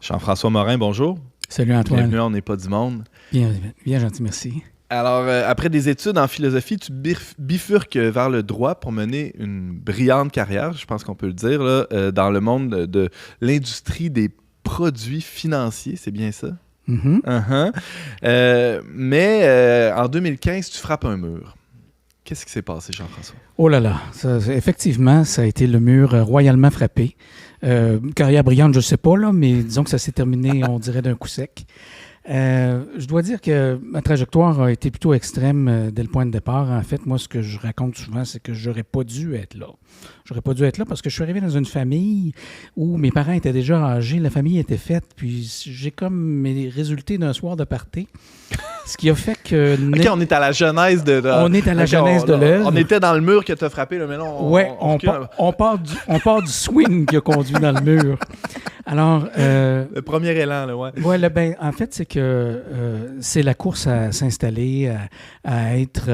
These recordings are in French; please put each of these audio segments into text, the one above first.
Jean-François Morin, bonjour. Salut Antoine. Bienvenue à On n'est pas du monde. Bien gentil, merci. Alors, après des études en philosophie, tu bifurques vers le droit pour mener une brillante carrière, je pense qu'on peut le dire, là, dans le monde de l'industrie des produits financiers, c'est bien ça? Mm-hmm. Mais en 2015, tu frappes un mur. Qu'est-ce qui s'est passé, Jean-François? Oh là là, effectivement, ça a été le mur royalement frappé. Carrière brillante, je ne sais pas, là, mais disons que ça s'est terminé, on dirait, d'un coup sec. Je dois dire que ma trajectoire a été plutôt extrême dès le point de départ. En fait, moi, ce que je raconte souvent, c'est que j'aurais pas dû être là. J'aurais pas dû être là parce que je suis arrivé dans une famille où mes parents étaient déjà âgés, la famille était faite, puis j'ai comme mes résultats d'un soir de party. Ce qui a fait que... OK, on est à la genèse de... On est à la genèse de l'œuvre. On était dans le mur que tu as frappé, là, mais là, on part du swing qui a conduit dans le mur. Alors... le premier élan, là, ouais. Ouais, ben, en fait, c'est que c'est la course à s'installer, à être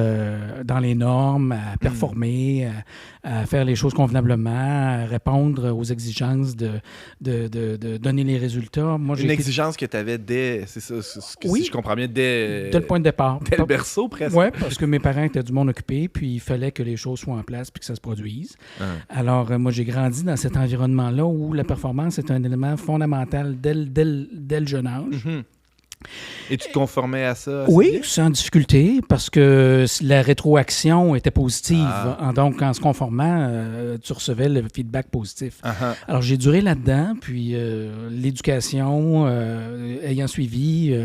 dans les normes, à performer, à faire les choses convenablement, à répondre aux exigences de donner les résultats. Moi, Une exigence que tu avais dès, c'est ça, oui, si je comprends bien, dès le point de départ. Dès le berceau, presque. Oui, parce que mes parents étaient du monde occupé, puis il fallait que les choses soient en place puis que ça se produise. Alors, moi, j'ai grandi dans cet environnement-là où la performance est un élément fondamental dès le jeune âge. Mm-hmm. Et tu te conformais à ça? Oui, sans difficulté, parce que la rétroaction était positive. Donc, en se conformant, tu recevais le feedback positif. Alors, j'ai duré là-dedans, puis l'éducation ayant suivi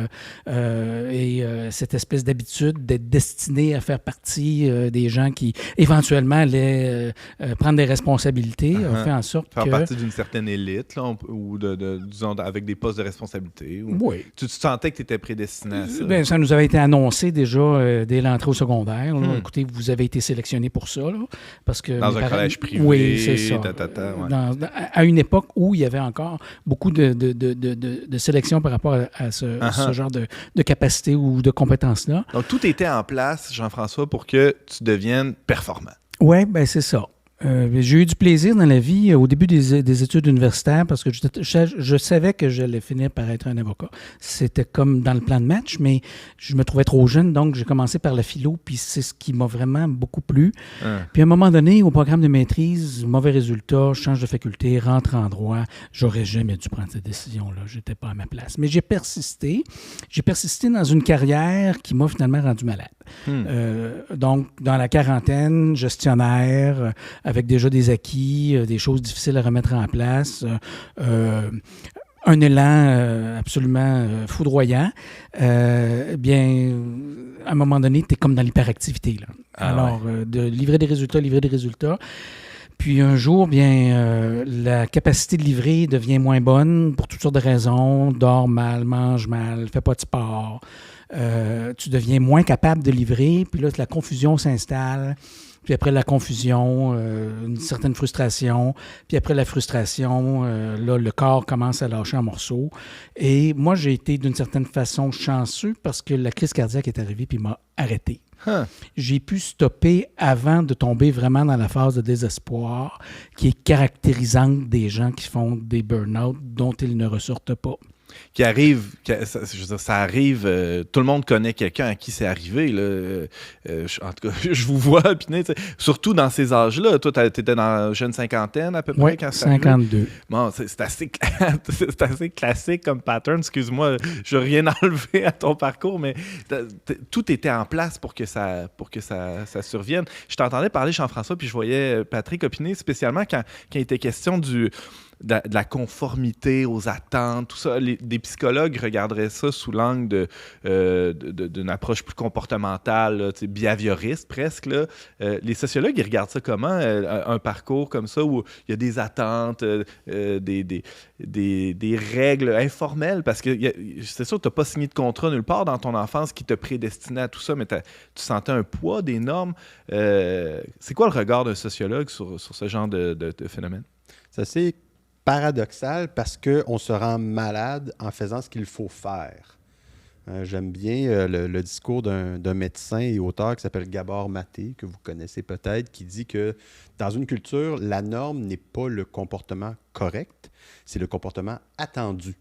et cette espèce d'habitude d'être destiné à faire partie des gens qui, éventuellement, allaient prendre des responsabilités, a fait en sorte faire partie d'une certaine élite, là, ou disons, avec des postes de responsabilité. Oui. Tu sentais que tu étais prédestiné à ça? Bien, ça nous avait été annoncé déjà dès l'entrée au secondaire. Écoutez, vous avez été sélectionné pour ça. Là, parce que dans un collège privé. Oui, c'est ça. Ouais. À une époque où il y avait encore beaucoup de sélection par rapport à ce genre de capacité ou de compétences-là. Donc, tout était en place, Jean-François, pour que tu deviennes performant. Oui, bien, c'est ça. J'ai eu du plaisir dans la vie au début des études universitaires parce que je savais que j'allais finir par être un avocat. C'était comme dans le plan de match, mais je me trouvais trop jeune, donc j'ai commencé par la philo, puis c'est ce qui m'a vraiment beaucoup plu. Puis à un moment donné, au programme de maîtrise, mauvais résultat, change de faculté, rentre en droit. J'aurais jamais dû prendre cette décision-là. J'étais pas à ma place. Mais j'ai persisté. J'ai persisté dans une carrière qui m'a finalement rendu malade. Donc, dans la quarantaine, gestionnaire, avec déjà des acquis, des choses difficiles à remettre en place, un élan absolument foudroyant, bien, à un moment donné, tu es comme dans l'hyperactivité. Là. Alors, de livrer des résultats. Puis un jour, bien, la capacité de livrer devient moins bonne pour toutes sortes de raisons. Dors mal, mange mal, fais pas de sport. Tu deviens moins capable de livrer. Puis là, la confusion s'installe. Puis après la confusion, une certaine frustration. Puis après la frustration, là, le corps commence à lâcher en morceaux. Et moi, j'ai été d'une certaine façon chanceux parce que la crise cardiaque est arrivée puis m'a arrêté. J'ai pu stopper avant de tomber vraiment dans la phase de désespoir qui est caractérisante des gens qui font des burn-out dont ils ne ressortent pas. Qui arrive, ça arrive, tout le monde connaît quelqu'un à qui c'est arrivé. Là, en tout cas, je vous vois opiner, surtout dans ces âges-là. Toi, tu étais dans la jeune cinquantaine à peu près quand ça 52. Bon, c'est assez classique comme pattern. Excuse-moi, je n'ai rien enlevé à ton parcours, mais tout était en place pour que ça survienne. Je t'entendais parler, Jean-François, puis je voyais Patrick opiner, spécialement quand il était question de la conformité aux attentes, tout ça. Des psychologues regarderaient ça sous l'angle d'une approche plus comportementale, là, behavioriste presque. Là. Les sociologues, ils regardent ça comment? Un parcours comme ça où il y a des attentes, des règles informelles, parce que c'est sûr que tu n'as pas signé de contrat nulle part dans ton enfance qui te prédestinait à tout ça, mais tu sentais un poids des normes. C'est quoi le regard d'un sociologue sur ce genre de phénomène? C'est assez paradoxal parce qu'on se rend malade en faisant ce qu'il faut faire. J'aime bien le discours d'un médecin et auteur qui s'appelle Gabor Maté, que vous connaissez peut-être, qui dit que dans une culture, la norme n'est pas le comportement correct, c'est le comportement attendu.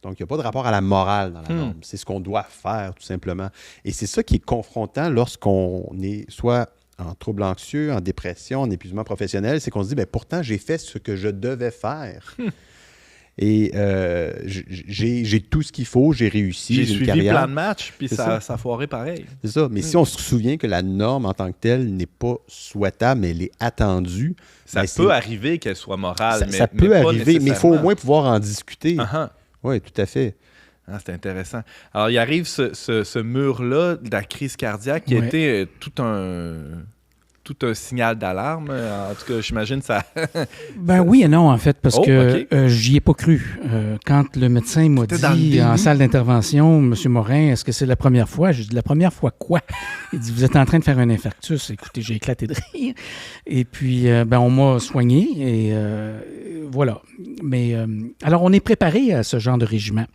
Donc, il n'y a pas de rapport à la morale dans la norme. C'est ce qu'on doit faire, tout simplement. Et c'est ça qui est confrontant lorsqu'on est soit en trouble anxieux, en dépression, en épuisement professionnel, c'est qu'on se dit, bien, pourtant, j'ai fait ce que je devais faire. Et j'ai tout ce qu'il faut, j'ai réussi, j'ai une suivi carrière. plein de matchs, puis ça a foiré pareil. C'est ça. Mais si on se souvient que la norme en tant que telle n'est pas souhaitable, mais elle est attendue. Ça peut arriver qu'elle soit morale, ça peut arriver, mais il faut au moins pouvoir en discuter. Oui, tout à fait. Ah, c'est intéressant. Alors, il arrive ce mur-là de la crise cardiaque qui a été tout un signal d'alarme. En tout cas, j'imagine ça... Oui et non, en fait, parce que j'y ai pas cru. Quand le médecin m'a dit en salle d'intervention, M. Morin, est-ce que c'est la première fois? J'ai dit, la première fois quoi? Il dit, vous êtes en train de faire un infarctus. Écoutez, j'ai éclaté de rire. Et puis, on m'a soigné et voilà. Mais alors, on est préparé à ce genre de régiment.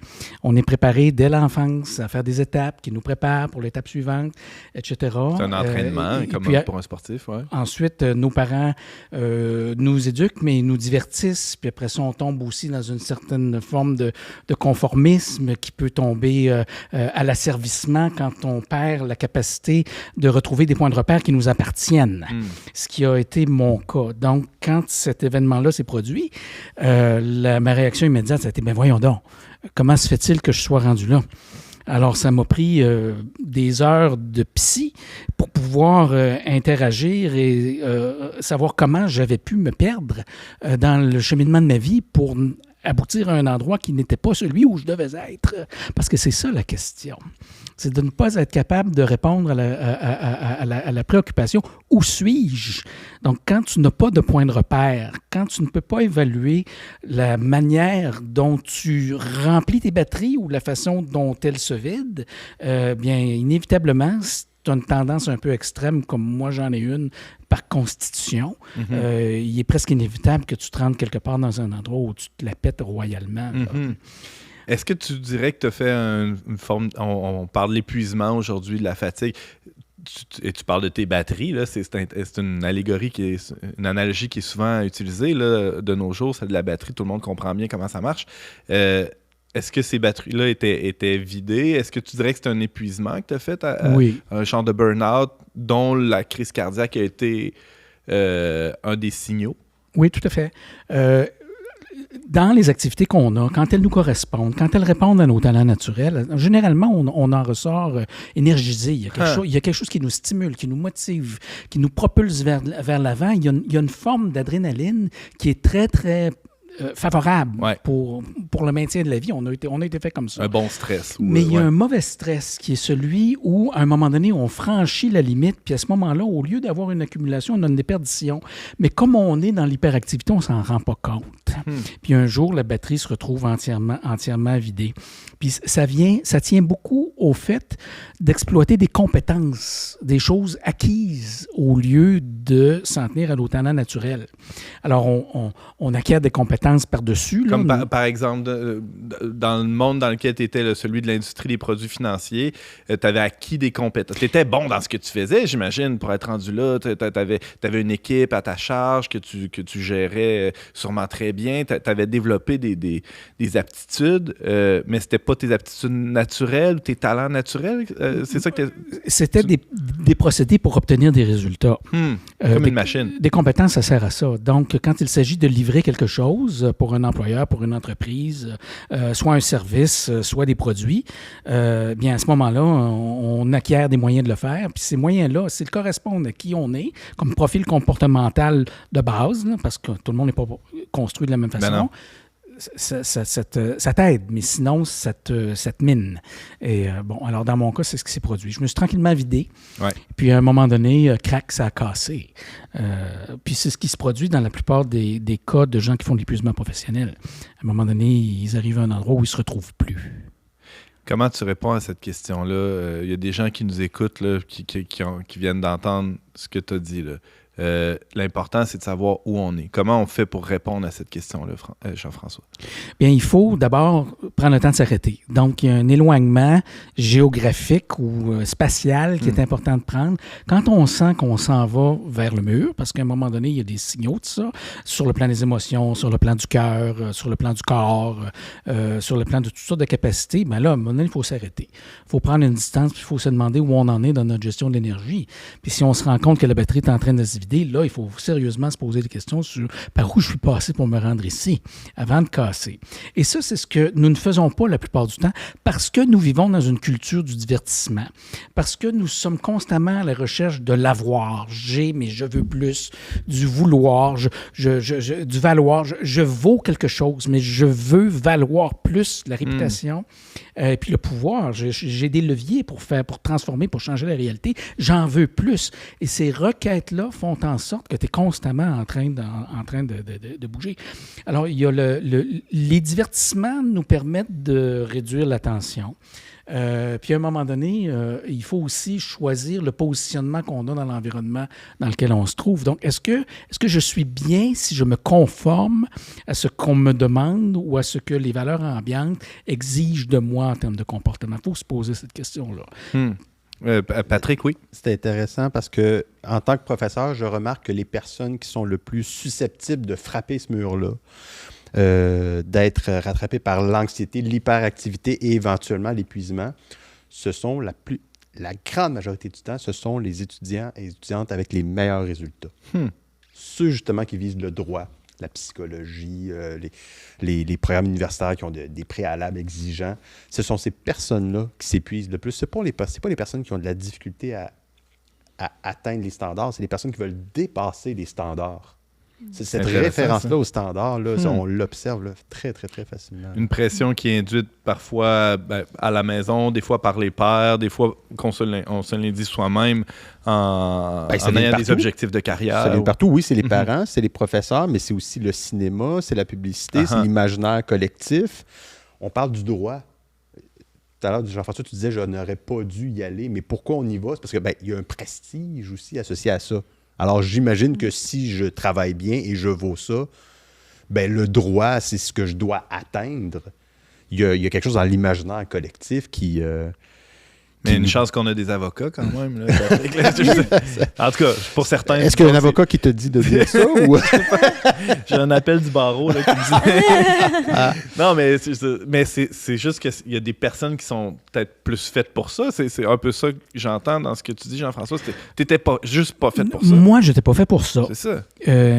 On est préparé dès l'enfance à faire des étapes qui nous préparent pour l'étape suivante, etc. C'est un entraînement, comme pour un sportif. Ouais. Ensuite, nos parents nous éduquent, mais ils nous divertissent. Puis après ça, on tombe aussi dans une certaine forme de conformisme qui peut tomber à l'asservissement quand on perd la capacité de retrouver des points de repère qui nous appartiennent. Ce qui a été mon cas. Donc, quand cet événement-là s'est produit, ma réaction immédiate, ça a été, ben voyons donc, comment se fait-il que je sois rendu là? Alors, ça m'a pris des heures de psy pour pouvoir interagir et savoir comment j'avais pu me perdre dans le cheminement de ma vie pour aboutir à un endroit qui n'était pas celui où je devais être. Parce que c'est ça la question. C'est de ne pas être capable de répondre à la préoccupation « Où suis-je? » Donc, quand tu n'as pas de point de repère, quand tu ne peux pas évaluer la manière dont tu remplis tes batteries ou la façon dont elles se vident, bien, inévitablement, tu as une tendance un peu extrême, comme moi j'en ai une, par constitution. Il est presque inévitable que tu te rendes quelque part dans un endroit où tu te la pètes royalement. Est-ce que tu dirais que tu as fait une forme... On parle de l'épuisement aujourd'hui, de la fatigue. Tu parles de tes batteries, là, c'est une allégorie une analogie qui est souvent utilisée là, de nos jours, celle de la batterie. Tout le monde comprend bien comment ça marche. Est-ce que ces batteries-là étaient vidées? Est-ce que tu dirais que c'est un épuisement que tu as fait oui. Un genre de burn-out dont la crise cardiaque a été un des signaux? Oui, tout à fait. Dans les activités qu'on a, quand elles nous correspondent, quand elles répondent à nos talents naturels, généralement, on en ressort énergisé. Il y a quelque chose qui nous stimule, qui nous motive, qui nous propulse vers l'avant. Il y a une forme d'adrénaline qui est très, très favorable pour le maintien de la vie. On a été fait comme ça. Un bon stress. Mais il y a un mauvais stress qui est celui où, à un moment donné, on franchit la limite, puis à ce moment-là, au lieu d'avoir une accumulation, on a une déperdition. Mais comme on est dans l'hyperactivité, on ne s'en rend pas compte. Puis un jour, la batterie se retrouve entièrement vidée. Puis ça tient beaucoup au fait d'exploiter des compétences, des choses acquises au lieu de s'en tenir à nos talents naturels. Alors, on acquiert des compétences par-dessus. Comme par exemple, dans le monde dans lequel tu étais, celui de l'industrie des produits financiers, tu avais acquis des compétences. Tu étais bon dans ce que tu faisais, j'imagine, pour être rendu là. Tu avais une équipe à ta charge que tu gérais sûrement très bien. Tu avais développé des aptitudes, mais c'était pas tes aptitudes naturelles, tes talents naturels. C'est ça que c'était des procédés pour obtenir des résultats. Comme une machine. Des compétences, ça sert à ça. Donc, quand il s'agit de livrer quelque chose pour un employeur, pour une entreprise, soit un service, soit des produits, bien à ce moment-là, on acquiert des moyens de le faire. Puis ces moyens-là, s'ils correspondent à qui on est, comme profil comportemental de base, là, parce que tout le monde n'est pas construit de la même façon, ça t'aide, mais sinon, ça te mine. Et alors dans mon cas, c'est ce qui s'est produit. Je me suis tranquillement vidé, puis à un moment donné, crac, ça a cassé. Puis c'est ce qui se produit dans la plupart des cas de gens qui font de l'épuisement professionnel. À un moment donné, ils arrivent à un endroit où ils ne se retrouvent plus. Comment tu réponds à cette question-là? Il y a des gens qui nous écoutent, là, qui viennent d'entendre ce que tu as dit, là. L'important, c'est de savoir où on est. Comment on fait pour répondre à cette question-là, Jean-François? Bien, il faut d'abord prendre le temps de s'arrêter. Donc, il y a un éloignement géographique ou spatial qui est important de prendre. Quand on sent qu'on s'en va vers le mur, parce qu'à un moment donné, il y a des signaux de ça, sur le plan des émotions, sur le plan du cœur, sur le plan du corps, sur le plan de toutes sortes de capacités, bien là, à un moment donné, il faut s'arrêter. Il faut prendre une distance, puis il faut se demander où on en est dans notre gestion de l'énergie. Puis si on se rend compte que la batterie est en train de se vider, là, il faut sérieusement se poser des questions sur par où je suis passé pour me rendre ici, avant de casser. Et ça, c'est ce que nous ne faisons pas la plupart du temps parce que nous vivons dans une culture du divertissement, parce que nous sommes constamment à la recherche de l'avoir. J'ai, mais je veux plus, du vouloir, du valoir. Je vaux quelque chose, mais je veux valoir plus la réputation, puis le pouvoir. J'ai des leviers pour transformer, pour changer la réalité. J'en veux plus. Et ces requêtes-là font en sorte que tu es constamment en train de bouger. Alors, il y a les divertissements nous permettent de réduire la tension. Puis à un moment donné, il faut aussi choisir le positionnement qu'on a dans l'environnement dans lequel on se trouve. Donc, est-ce que je suis bien si je me conforme à ce qu'on me demande ou à ce que les valeurs ambiantes exigent de moi en termes de comportement? Il faut se poser cette question-là. Patrick, oui. C'est intéressant parce que, en tant que professeur, je remarque que les personnes qui sont le plus susceptibles de frapper ce mur-là, d'être rattrapées par l'anxiété, l'hyperactivité et éventuellement l'épuisement, ce sont la grande majorité du temps, ce sont les étudiants et étudiantes avec les meilleurs résultats. Ceux justement qui visent le droit, la psychologie, les programmes universitaires qui ont des préalables exigeants, ce sont ces personnes-là qui s'épuisent le plus. Ce n'est pas les personnes qui ont de la difficulté à atteindre les standards, c'est les personnes qui veulent dépasser les standards. C'est cette référence-là aux standards, là, on l'observe là, très, très, très facilement. Une pression qui est induite parfois à la maison, des fois par les pairs, des fois qu'on se l'indique soi-même en ayant des objectifs de carrière. Ça vient partout, oui, c'est les parents, c'est les professeurs, mais c'est aussi le cinéma, c'est la publicité, c'est l'imaginaire collectif. On parle du droit. Tout à l'heure, Jean-François, tu disais « je n'aurais pas dû y aller », mais pourquoi on y va? C'est parce qu'il y a un prestige aussi associé à ça. Alors, j'imagine que si je travaille bien et je vaux ça, le droit, c'est ce que je dois atteindre. Il y a quelque chose dans l'imaginaire collectif qui... Mais une chance qu'on a des avocats quand même. Là, en tout cas, pour certains... Est-ce qu'il y a un avocat qui te dit de dire ça? Ou... J'ai un appel du barreau là, qui me dit... Non, mais c'est juste qu'il y a des personnes qui sont peut-être plus faites pour ça. C'est un peu ça que j'entends dans ce que tu dis, Jean-François. T'étais juste pas fait pour ça. Moi, j'étais pas fait pour ça. C'est ça.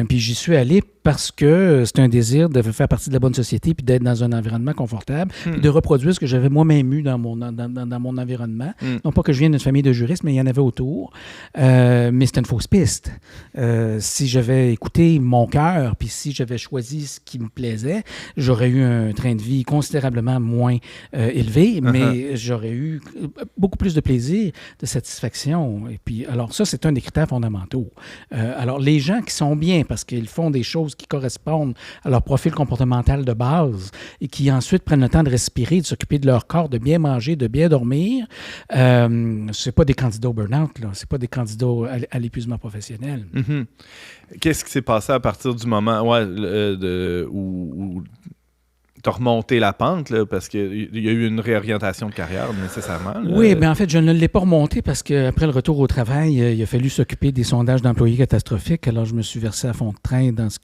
Puis j'y suis allé parce que c'est un désir de faire partie de la bonne société puis d'être dans un environnement confortable puis de reproduire ce que j'avais moi-même eu dans mon environnement. Non pas que je vienne d'une famille de juristes, mais il y en avait autour. Mais c'était une fausse piste. Si j'avais écouté mon cœur puis si j'avais choisi ce qui me plaisait, j'aurais eu un train de vie considérablement moins élevé, mais j'aurais eu beaucoup plus de plaisir, de satisfaction. Et puis, alors ça, c'est un des critères fondamentaux. Alors, les gens qui sont bien parce qu'ils font des choses qui correspondent à leur profil comportemental de base et qui ensuite prennent le temps de respirer, de s'occuper de leur corps, de bien manger, de bien dormir, c'est pas des candidats au burn-out, là. C'est pas des candidats à l'épuisement professionnel. Qu'est-ce qui s'est passé à partir du moment où tu as remonté la pente, là, parce qu'il y a eu une réorientation de carrière nécessairement? Là. Oui, mais en fait, je ne l'ai pas remonté parce qu'après le retour au travail, il a fallu s'occuper des sondages d'employés catastrophiques. Alors, je me suis versé à fond de train dans ce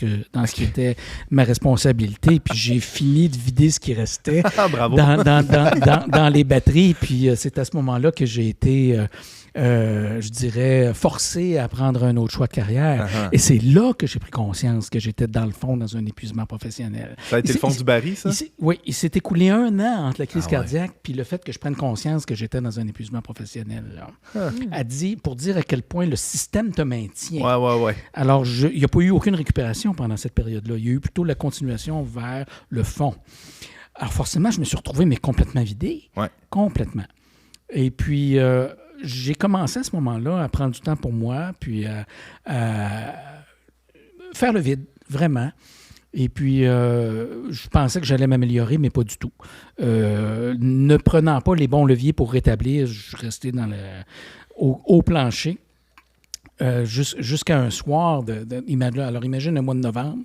qui était ma responsabilité. Puis, j'ai fini de vider ce qui restait Bravo. dans les batteries. Puis, c'est à ce moment-là que j'ai été... je dirais, forcé à prendre un autre choix de carrière. Et c'est là que j'ai pris conscience que j'étais, dans le fond, dans un épuisement professionnel. Ça a été le fond du baril, ça? Oui, il s'est écoulé 1 an entre la crise cardiaque puis le fait que je prenne conscience que j'étais dans un épuisement professionnel. Pour dire à quel point le système te maintient. Ouais. Alors, il n'y a pas eu aucune récupération pendant cette période-là. Il y a eu plutôt la continuation vers le fond. Alors, forcément, je me suis retrouvé, mais complètement vidé. Ouais. Complètement. Et puis... j'ai commencé à ce moment-là à prendre du temps pour moi, puis à faire le vide, vraiment. Et puis, je pensais que j'allais m'améliorer, mais pas du tout. Ne prenant pas les bons leviers pour rétablir, je restais au plancher. jusqu'à un soir, alors imagine un mois de novembre,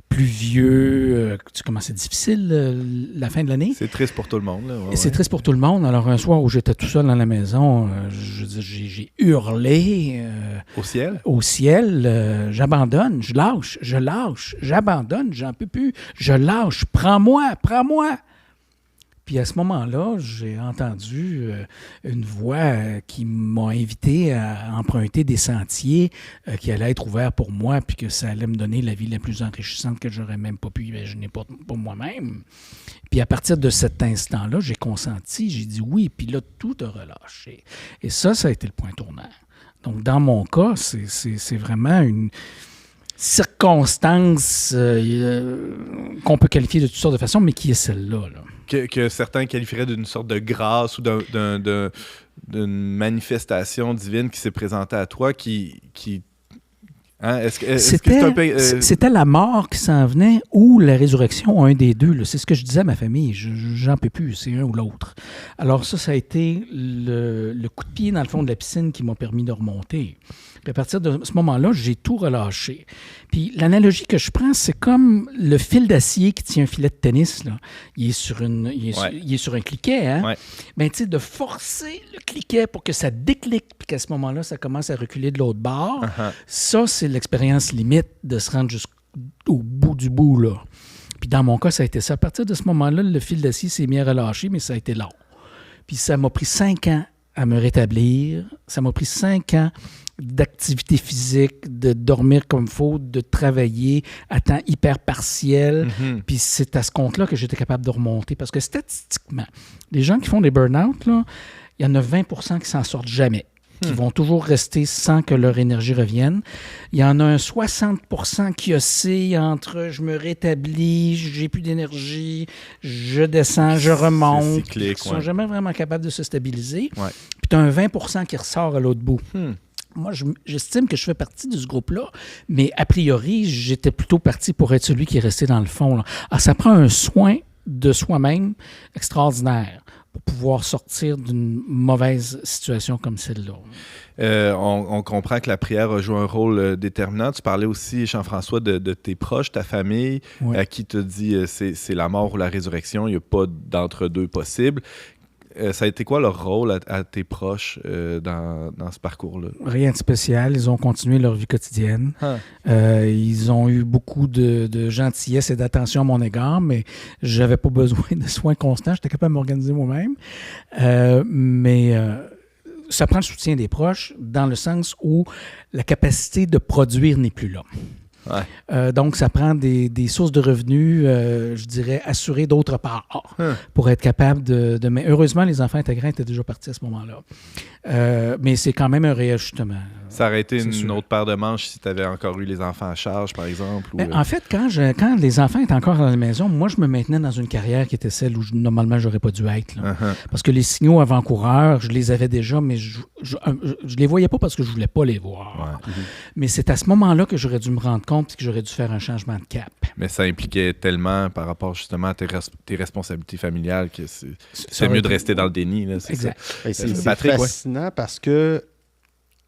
pluvieux, tu commences, c'est difficile la fin de l'année. C'est triste pour tout le monde. Là. Ouais, C'est triste pour tout le monde. Alors un soir où j'étais tout seul dans la maison, j'ai hurlé au ciel, j'abandonne, je lâche, j'abandonne, j'en peux plus, je lâche, prends-moi. Puis à ce moment-là, j'ai entendu une voix qui m'a invité à emprunter des sentiers qui allaient être ouverts pour moi, puis que ça allait me donner la vie la plus enrichissante que j'aurais même pas pu imaginer pour moi-même. Puis à partir de cet instant-là, j'ai consenti, j'ai dit oui, puis là, tout a relâché. Et ça a été le point tournant. Donc, dans mon cas, c'est vraiment une circonstance qu'on peut qualifier de toutes sortes de façons, mais qui est celle-là, là. Que certains qualifieraient d'une sorte de grâce ou d'une manifestation divine qui s'est présentée à toi qui hein? C'était la mort qui s'en venait ou la résurrection, un des deux. Là. C'est ce que je disais à ma famille. J'en peux plus, c'est un ou l'autre. Alors ça a été le coup de pied dans le fond de la piscine qui m'a permis de remonter. Puis à partir de ce moment-là, j'ai tout relâché. Puis l'analogie que je prends, c'est comme le fil d'acier qui tient un filet de tennis. Là. Il est sur un cliquet. Hein? Ouais. Ben, tu sais, de forcer le cliquet pour que ça déclique, puis qu'à ce moment-là, ça commence à reculer de l'autre bord. Uh-huh. Ça, c'est l'expérience limite de se rendre jusqu'au bout du bout. Là. Puis dans mon cas, ça a été ça. À partir de ce moment-là, le fil d'acier s'est mis à relâcher, mais ça a été long. Puis ça m'a pris 5 ans à me rétablir. Ça m'a pris 5 ans d'activité physique, de dormir comme il faut, de travailler à temps hyper partiel. Mm-hmm. Puis c'est à ce compte-là que j'étais capable de remonter. Parce que statistiquement, les gens qui font des burn-out, là, il y en a 20% qui s'en sortent jamais, qui vont toujours rester sans que leur énergie revienne. Il y en a un 60% qui oscille entre je me rétablis, j'ai plus d'énergie, je descends, je remonte. C'est cyclique, ils ne sont jamais vraiment capables de se stabiliser. Ouais. Puis tu as un 20% qui ressort à l'autre bout. Moi, j'estime que je fais partie de ce groupe-là, mais a priori, j'étais plutôt parti pour être celui qui est resté dans le fond. Là. Alors, ça prend un soin de soi-même extraordinaire pour pouvoir sortir d'une mauvaise situation comme celle-là. On comprend que la prière a joué un rôle déterminant. Tu parlais aussi, Jean-François, de tes proches, ta famille, oui. Qui te dit c'est la mort ou la résurrection, il n'y a pas d'entre-deux possible. Ça a été quoi leur rôle à tes proches dans ce parcours-là? Rien de spécial. Ils ont continué leur vie quotidienne. Ils ont eu beaucoup de gentillesse et d'attention à mon égard, mais je n'avais pas besoin de soins constants. J'étais capable de m'organiser moi-même. Mais ça prend le soutien des proches dans le sens où la capacité de produire n'est plus là. Ouais. Donc, ça prend des sources de revenus, je dirais, assurées d'autre part pour être capable de... Mais heureusement, les enfants intégrants étaient déjà partis à ce moment-là. Mais c'est quand même un réajustement. Ça aurait été une autre paire de manches si tu avais encore eu les enfants à charge, par exemple? Ou... En fait, quand les enfants étaient encore à la maison, moi, je me maintenais dans une carrière qui était celle où normalement, je n'aurais pas dû être. Là. Parce que les signaux avant-coureurs, je les avais déjà, mais je les voyais pas parce que je voulais pas les voir. Ouais. Mais c'est à ce moment-là que j'aurais dû me rendre compte que j'aurais dû faire un changement de cap. Mais ça impliquait tellement par rapport justement à tes responsabilités familiales que c'est mieux de rester dans le déni. Là, exact. C'est fascinant parce que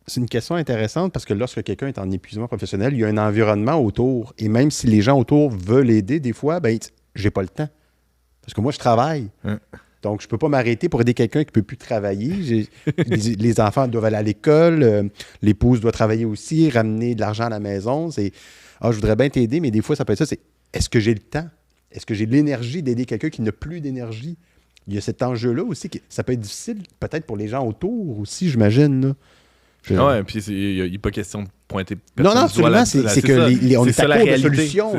c'est une question intéressante parce que lorsque quelqu'un est en épuisement professionnel, il y a un environnement autour. Et même si les gens autour veulent aider, des fois, j'ai pas le temps. Parce que moi, je travaille. Donc, je ne peux pas m'arrêter pour aider quelqu'un qui ne peut plus travailler. Les enfants doivent aller à l'école, l'épouse doit travailler aussi, ramener de l'argent à la maison. Je voudrais bien t'aider, mais des fois, ça peut être ça. Est-ce que j'ai le temps? Est-ce que j'ai l'énergie d'aider quelqu'un qui n'a plus d'énergie? Il y a cet enjeu-là aussi. Ça peut être difficile, peut-être pour les gens autour aussi, j'imagine. Là. Oui, puis il n'y a pas question de pointer personne. Non, absolument, c'est que on est à court de solutions.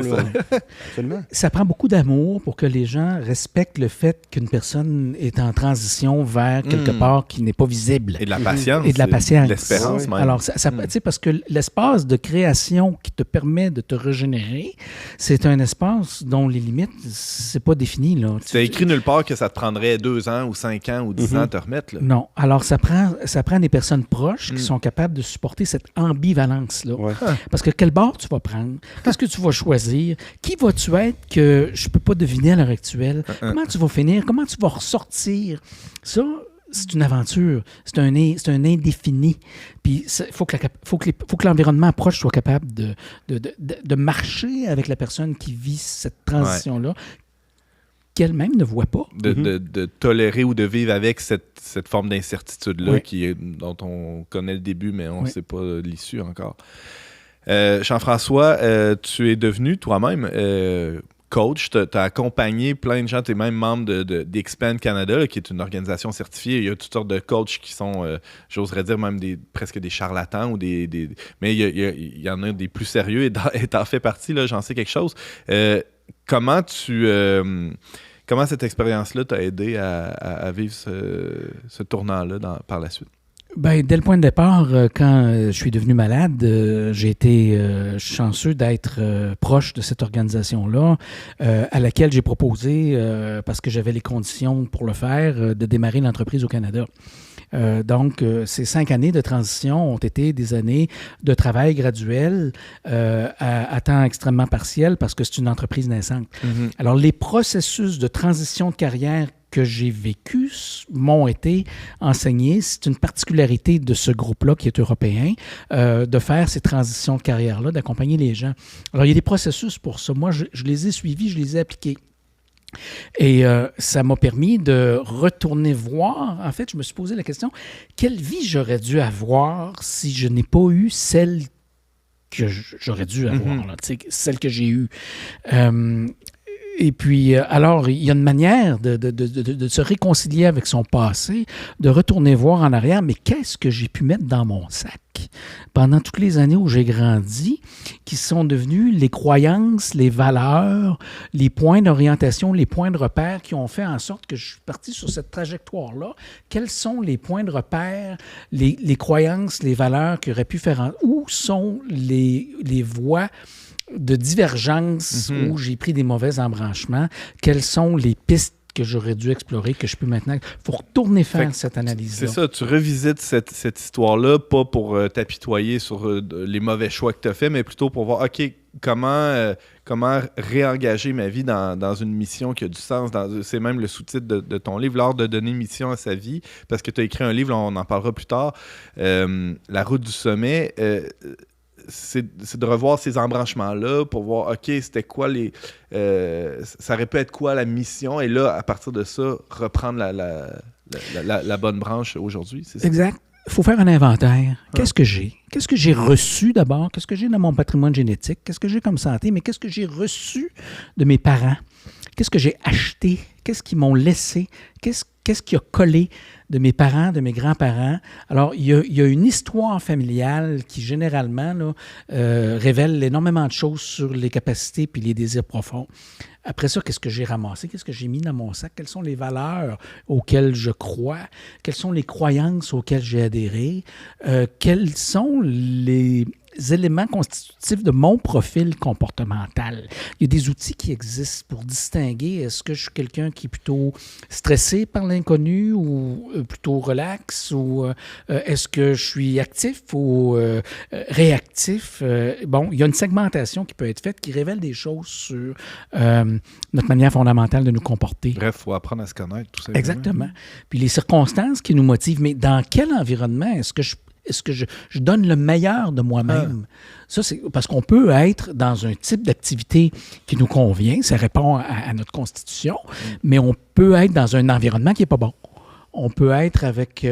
Ça prend beaucoup d'amour pour que les gens respectent le fait qu'une personne est en transition vers quelque part qui n'est pas visible. Et de la patience. Et de la patience. De l'espérance même. Alors, parce que l'espace de création qui te permet de te régénérer, c'est un espace dont les limites, c'est pas défini. Tu n'as écrit nulle part que ça te prendrait 2 ans ou 5 ans ou 10 ans à te remettre. Là. Non. Alors, ça prend des personnes proches qui sont capables de supporter cette ambivalence. Ouais. Parce que quel bord tu vas prendre? Qu'est-ce que tu vas choisir? Qui vas-tu être que je ne peux pas deviner à l'heure actuelle? Comment tu vas finir? Comment tu vas ressortir? Ça, c'est une aventure, c'est un indéfini. Puis il faut que l'environnement proche soit capable de marcher avec la personne qui vit cette transition-là, qu'elle-même ne voit pas. De tolérer ou de vivre avec cette forme d'incertitude-là dont on connaît le début, mais on ne sait pas l'issue encore. Jean-François, tu es devenu toi-même coach, tu as accompagné plein de gens, tu es même membre d'Expand Canada, là, qui est une organisation certifiée. Il y a toutes sortes de coachs qui sont, j'oserais dire, même presque des charlatans, ou mais il y en a des plus sérieux, et t'en fais partie, là, j'en sais quelque chose. Comment cette expérience-là t'a aidé à vivre ce tournant-là par la suite? Ben, dès le point de départ, quand je suis devenu malade, j'ai été chanceux d'être proche de cette organisation-là, à laquelle j'ai proposé, parce que j'avais les conditions pour le faire, de démarrer l'entreprise au Canada. Donc, ces 5 années de transition ont été des années de travail graduel à temps extrêmement partiel, parce que c'est une entreprise naissante. Mm-hmm. Alors, les processus de transition de carrière que j'ai vécu m'ont été enseignés. C'est une particularité de ce groupe-là qui est européen, de faire ces transitions de carrière-là, d'accompagner les gens. Alors, il y a des processus pour ça. Moi, je les ai suivis, je les ai appliqués. Et ça m'a permis de retourner voir. En fait, je me suis posé la question, quelle vie j'aurais dû avoir si je n'ai pas eu celle que j'aurais dû avoir, là, celle que j'ai eue. Et puis, alors, il y a une manière de se réconcilier avec son passé, de retourner voir en arrière, mais qu'est-ce que j'ai pu mettre dans mon sac pendant toutes les années où j'ai grandi, qui sont devenus les croyances, les valeurs, les points d'orientation, les points de repère qui ont fait en sorte que je suis parti sur cette trajectoire-là. Quels sont les points de repère, les croyances, les valeurs qui auraient pu faire... Où sont les voies de divergence où j'ai pris des mauvais embranchements? Quelles sont les pistes que j'aurais dû explorer, que je peux maintenant... Il faut retourner faire cette analyse-là. C'est ça, tu revisites cette histoire-là, pas pour t'apitoyer sur les mauvais choix que tu as faits, mais plutôt pour voir, OK, comment réengager ma vie dans une mission qui a du sens. C'est même le sous-titre de ton livre, l'art de donner mission à sa vie, parce que tu as écrit un livre, on en parlera plus tard, La route du sommet. C'est de revoir ces embranchements-là pour voir, OK, c'était quoi ça aurait pu être quoi la mission, et là, à partir de ça, reprendre la bonne branche aujourd'hui, c'est ça? Exact. Il faut faire un inventaire. Qu'est-ce que j'ai? Qu'est-ce que j'ai reçu d'abord? Qu'est-ce que j'ai dans mon patrimoine génétique? Qu'est-ce que j'ai comme santé? Mais qu'est-ce que j'ai reçu de mes parents? Qu'est-ce que j'ai acheté? Qu'est-ce qu'ils m'ont laissé? Qu'est-ce qui a collé de mes parents, de mes grands-parents? Alors, il y a une histoire familiale qui, généralement, là, révèle énormément de choses sur les capacités puis les désirs profonds. Après ça, qu'est-ce que j'ai ramassé? Qu'est-ce que j'ai mis dans mon sac? Quelles sont les valeurs auxquelles je crois? Quelles sont les croyances auxquelles j'ai adhéré? Quels sont les éléments constitutifs de mon profil comportemental? Il y a des outils qui existent pour distinguer, est-ce que je suis quelqu'un qui est plutôt stressé par l'inconnu ou plutôt relax, ou est-ce que je suis actif ou réactif? Bon, il y a une segmentation qui peut être faite qui révèle des choses sur notre manière fondamentale de nous comporter. Bref, il faut apprendre à se connaître, tout simplement. Exactement. Puis les circonstances qui nous motivent, mais dans quel environnement est-ce que je donne le meilleur de moi-même? Ça, c'est parce qu'on peut être dans un type d'activité qui nous convient, ça répond à notre constitution, mais on peut être dans un environnement qui n'est pas bon. On peut être avec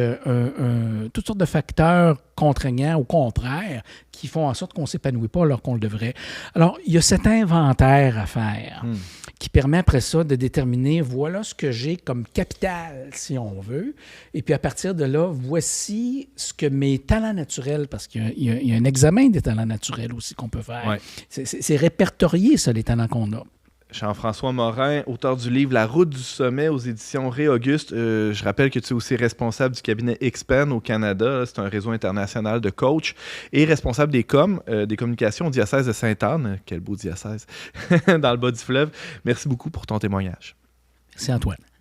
toutes sortes de facteurs contraignants, au contraire, qui font en sorte qu'on ne s'épanouit pas alors qu'on le devrait. Alors, il y a cet inventaire à faire qui permet après ça de déterminer, voilà ce que j'ai comme capital, si on veut, et puis à partir de là, voici ce que mes talents naturels, parce qu'il y a un examen des talents naturels aussi qu'on peut faire. Ouais. C'est répertorié, ça, les talents qu'on a. Jean-François Morin, auteur du livre La route du sommet aux éditions Ré-Auguste. Je rappelle que tu es aussi responsable du cabinet Expand au Canada. C'est un réseau international de coachs et responsable des communications au diocèse de Sainte-Anne. Quel beau diocèse, dans le bas du fleuve. Merci beaucoup pour ton témoignage. Merci Antoine.